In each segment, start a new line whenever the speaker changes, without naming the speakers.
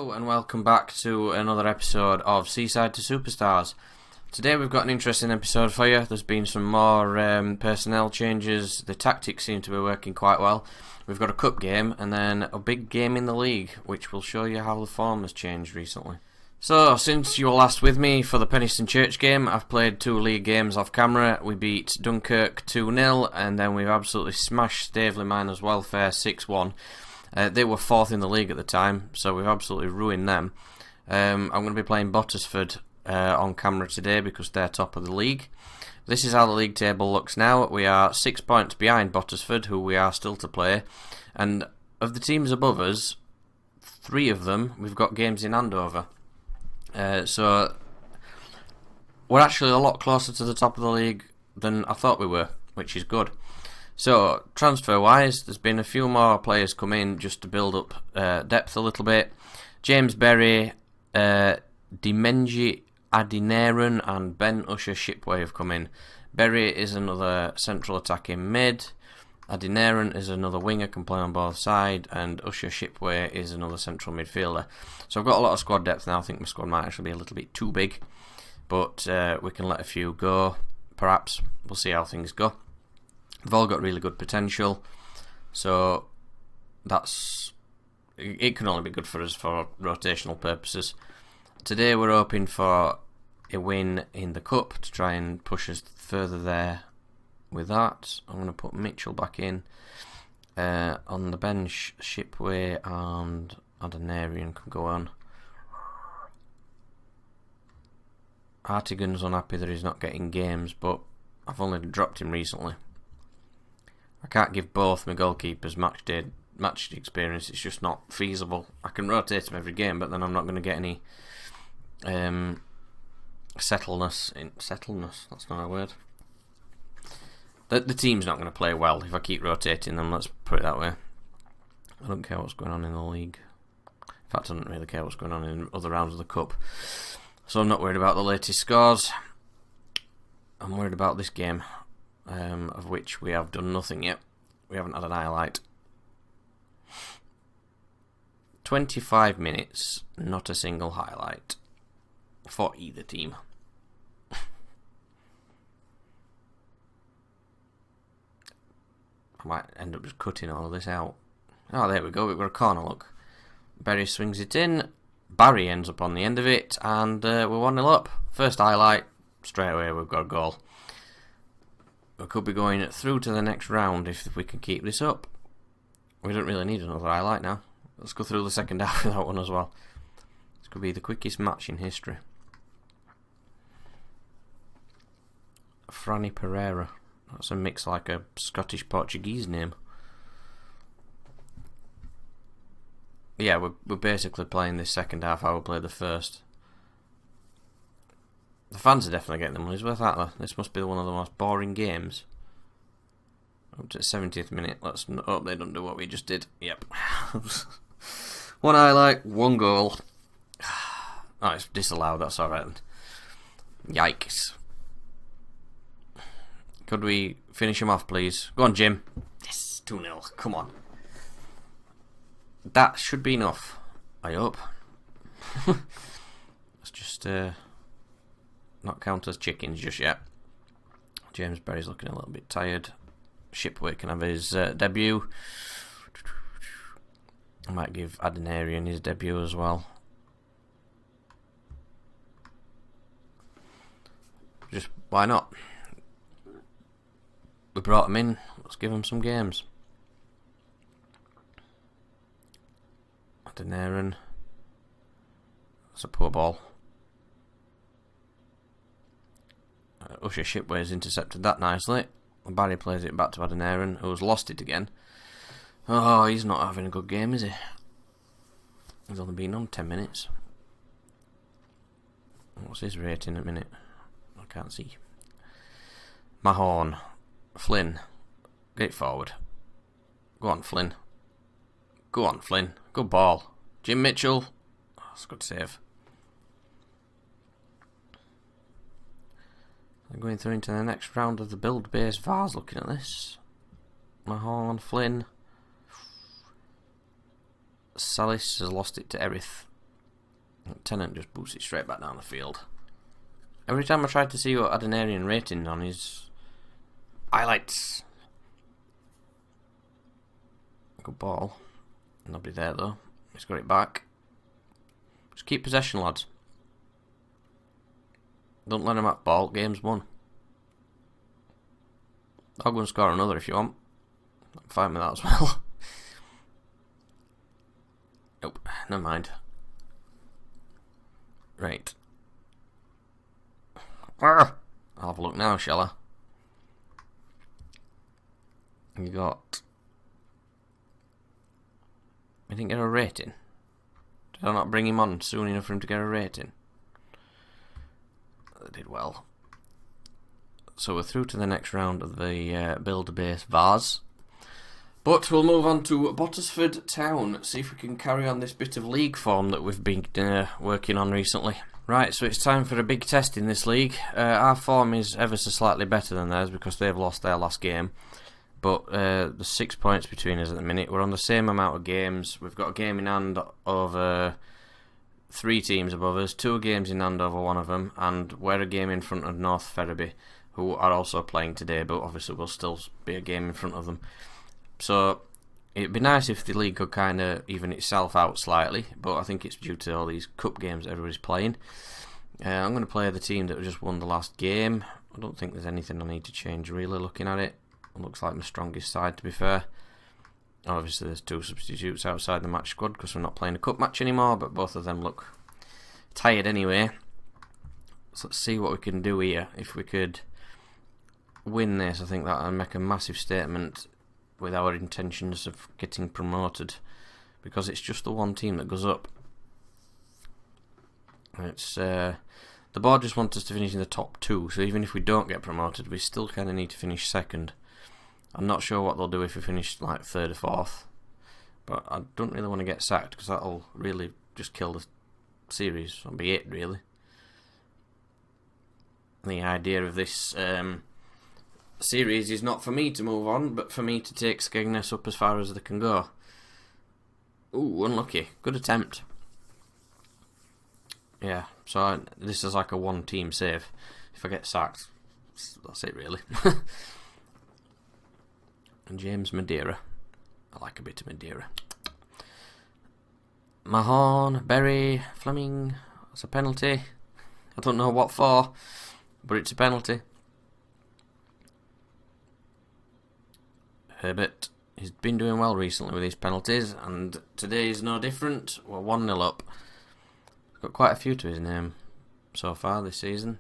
Hello and welcome back to another episode of Seaside to Superstars. Today we've got an interesting episode for you. There's been some more personnel changes. The tactics seem to be working quite well. We've got a cup game and then a big game in the league, which will show you how the form has changed recently. So, since you were last with me for the Penistone Church game, I've played 2 league games off camera. We beat Dunkirk 2-0 and then we've absolutely smashed Staveley Miners Welfare 6-1. They were 4th in the league at the time, so we've absolutely ruined them. I'm going to be playing Bottisford on camera today because they're top of the league. This is how the league table looks now. We are 6 points behind Bottisford, who we are still to play. And of the teams above us, 3 of them, we've got games in hand over. So we're actually a lot closer to the top of the league than I thought we were, which is good. So, transfer-wise, there's been a few more players come in just to build up depth a little bit. James Berry, Dimenji Adinaran and Ben Usher Shipway have come in. Berry is another central attacking mid. Adinaran is another winger, can play on both sides. And Usher Shipway is another central midfielder. So I've got a lot of squad depth now. I think my squad might actually be a little bit too big. But we can let a few go, perhaps. We'll see how things go. They've all got really good potential, so it can only be good for us for rotational purposes. Today we're hoping for a win in the cup to try and push us further there with that. I'm going to put Mitchell back in. On the bench, Shipway and Adonarian can go on. Artigan's unhappy that he's not getting games, but I've only dropped him recently. I can't give both my goalkeepers match experience. It's just not feasible. I can rotate them every game, but then I'm not going to get any settleness. That's not a word. The team's not going to play well if I keep rotating them. Let's put it that way. I don't care what's going on in the league. In fact, I don't really care what's going on in other rounds of the cup. So I'm not worried about the latest scores. I'm worried about this game. Of which we have done nothing yet. We haven't had an highlight. 25 minutes, not a single highlight for either team. I might end up just cutting all of this out. Oh, there we go. We've got a corner, look. Berry swings it in. Barry ends up on the end of it, and we're 1-0 up. First highlight, straight away we've got a goal. We could be going through to the next round if we can keep this up. We don't really need another highlight now. Let's go through the second half with that one as well. This could be the quickest match in history. Franny Pereira. That's a mix like a Scottish-Portuguese name. Yeah, we're basically playing this second half how we played the first. The fans are definitely getting the money's worth, aren't they? This must be one of the most boring games. Up to the 70th minute. Let's hope they don't do what we just did. Yep. 1 highlight, 1 goal. Oh, it's disallowed. That's alright. Yikes. Could we finish him off, please? Go on, Jim. Yes, 2-0. Come on. That should be enough. I hope. Let's just... not count as chickens just yet. James Berry's looking a little bit tired. Shipway can have his debut. I might give Adonarian his debut as well. Just why not? We brought him in. Let's give him some games. Adonarian. That's a poor ball. Usher Shipway's intercepted that nicely. Barry plays it back to Adonarian, who's lost it again. Oh, he's not having a good game, is he? He's only been on 10 minutes. What's his rating at a minute? I can't see. Mahorn. Flynn. Get forward. Go on, Flynn. Go on, Flynn. Good ball. Jim Mitchell. Oh, that's a good save. I'm going through into the next round of the build-based Vars looking at this. Mahorn, Flynn. Salis has lost it to Erith. Tennant just boots it straight back down the field. Every time I try to see what Adenarian rating on his highlights. Good ball. Nobody there though. He's got it back. Just keep possession, lads. Don't let him have ball. Game's won. I'll go and score another if you want. I'm fine with that as well. Nope, never mind. Right. I'll have a look now, shall I? You got... I didn't get a rating. Did I not bring him on soon enough for him to get a rating? I did well. So we're through to the next round of the Build-A-Base Vase. But we'll move on to Bottisford Town, see if we can carry on this bit of league form that we've been working on recently. Right, so it's time for a big test in this league. Our form is ever so slightly better than theirs because they've lost their last game. But there's 6 points between us at the minute. We're on the same amount of games. We've got a game in hand over 3 teams above us, 2 games in hand over one of them, and we're a game in front of North Ferriby, who are also playing today, but obviously will still be a game in front of them. So it'd be nice if the league could kind of even itself out slightly, but I think it's due to all these cup games that everybody's playing. I'm going to play the team that just won the last game. I don't think there's anything I need to change really looking at it. It looks like my strongest side, to be fair. Obviously there's 2 substitutes outside the match squad because we're not playing a cup match anymore, but both of them look tired anyway. So let's see what we can do here. If we could win this, I think that would make a massive statement with our intentions of getting promoted, because it's just the one team that goes up. It's the board just wants us to finish in the top 2, so even if we don't get promoted, we still kind of need to finish second. I'm not sure what they'll do if we finish like 3rd or 4th, but I don't really want to get sacked because that'll really just kill the series. That'll be it, really. The idea of this series is not for me to move on, but for me to take Skegness up as far as they can go. Ooh, unlucky. Good attempt. Yeah, so this is like a 1-team save. If I get sacked, that's it really. And James Madeira. I like a bit of Madeira. Mahon, Berry, Fleming. That's a penalty. I don't know what for, but it's a penalty. Herbert, he's been doing well recently with his penalties, and today is no different. We're 1-0 up. He's got quite a few to his name so far this season.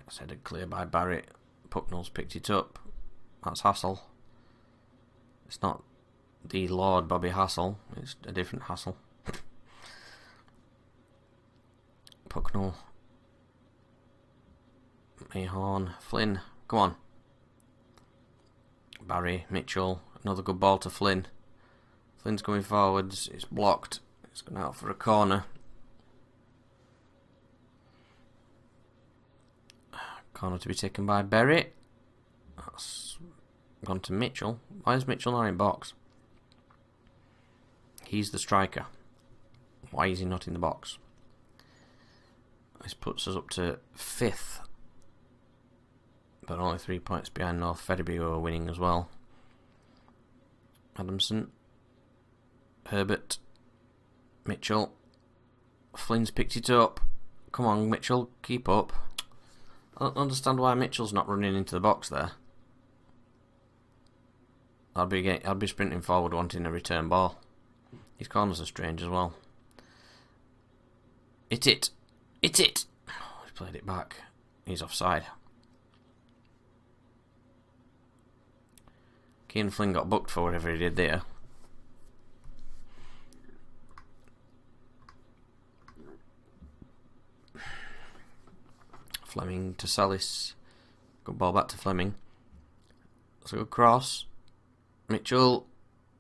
It's headed clear by Barrett. Pucknell's picked it up. That's Hassel. It's not the Lord Bobby Hassel, it's a different Hassel. Pucknell. Mahon, Flynn, come on. Barry, Mitchell, another good ball to Flynn. Flynn's coming forwards, it's blocked. It's gone out for a corner. Corner to be taken by Berry. That's gone to Mitchell. Why is Mitchell not in box? He's the striker. Why is he not in the box? This puts us up to 5th. But only 3 points behind North Ferriby, who are winning as well. Adamson. Herbert. Mitchell. Flynn's picked it up. Come on, Mitchell, keep up. I don't understand why Mitchell's not running into the box there. I'd be sprinting forward wanting a return ball. His corners are strange as well. Hit it! Hit it! Oh, he's played it back. He's offside. Keane Flynn got booked for whatever he did there. Fleming to Salis. Good ball back to Fleming. It's a good cross. Mitchell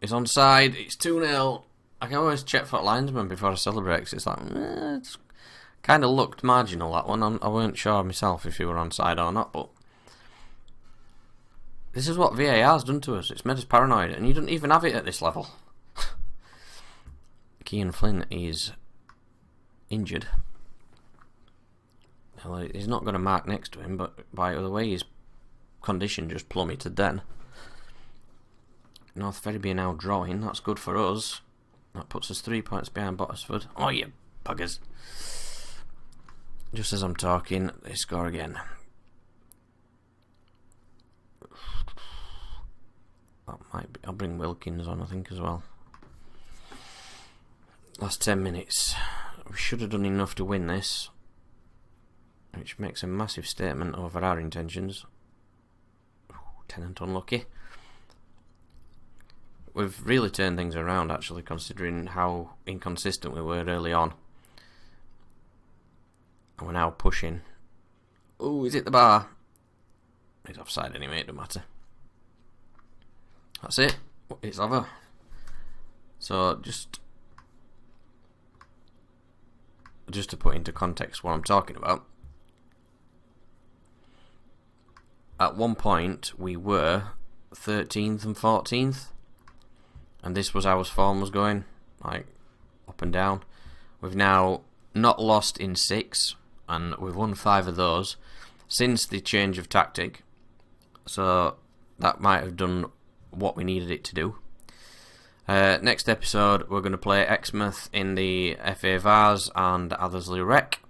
is onside. It's 2-0. I can always check for linesman before I celebrate because it's like, it's kind of looked marginal, that one. I weren't sure myself if he were onside or not, but This is what VAR's done to us. It's made us paranoid, and you don't even have it at this level. Kean Flynn is injured. Well, he's not got a mark next to him, but by the way his condition just plummeted then. North Ferriby are now drawing. That's good for us. That puts us 3 points behind Bottisford. Oh, you buggers. Just as I'm talking, they score again. That might be. I'll bring Wilkins on, I think, as well. Last 10 minutes. We should have done enough to win this, which makes a massive statement over our intentions. Tennant unlucky. We've really turned things around, actually, considering how inconsistent we were early on. And we're now pushing. Oh, is it the bar? It's offside anyway, it doesn't matter. That's it. It's over. So, just to put into context what I'm talking about. At one point, we were 13th and 14th. And this was how our form was going, like up and down. We've now not lost in 6, and we've won 5 of those since the change of tactic. So that might have done what we needed it to do. Next episode, we're going to play Exmouth in the FA Vars and Athersley Rec.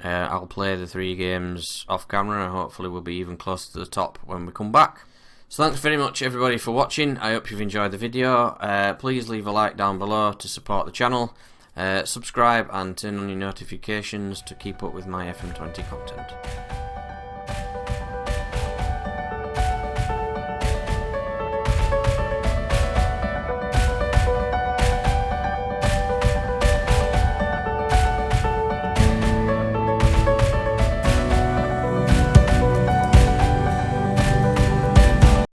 I'll play the 3 games off camera, and hopefully we'll be even closer to the top when we come back. So thanks very much everybody for watching. I hope you've enjoyed the video. Please leave a like down below to support the channel. Subscribe and turn on your notifications to keep up with my FM20 content.